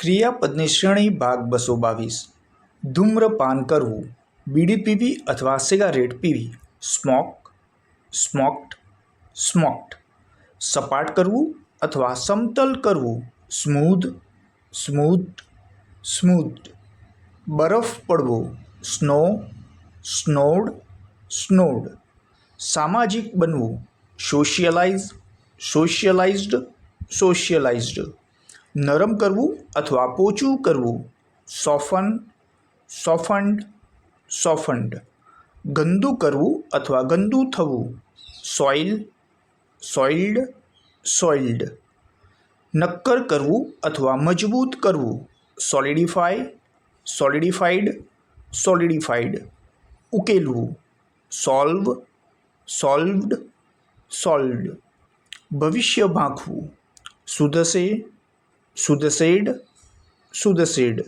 ક્રિયાપદની શ્રેણી ભાગ 222. ધૂમ્રપાન કરવું, બીડી પીવી અથવા cigarette PV. Smoke, smoked, smoked. સપાટ કરવું અથવા સમતલ કરવું. Smooth, smoothed, smoothed. બરફ પડવો. સ્નો, સ્નોડ, સ્નોડ. સામાજિક બનવું. સોશિયલાઇઝ, સોશિયલાઇઝ્ડ, સોશિયલાઇઝ્ડ. નરમ કરવું અથવા પોચું કરવું. સોફન, સોફન્ડ, સોફન્ડ. ગંદુ કરવું અથવા ગંદુ થવું. Soil, soiled, soiled. નક્કર કરવું અથવા મજબૂત કરવું. Solidify, solidified, solidified. ઉકેલવું. Solve, solved, solved. ભવિષ્ય ભાંખવું. સુધસે, સુધસેડ, સુધસેડ.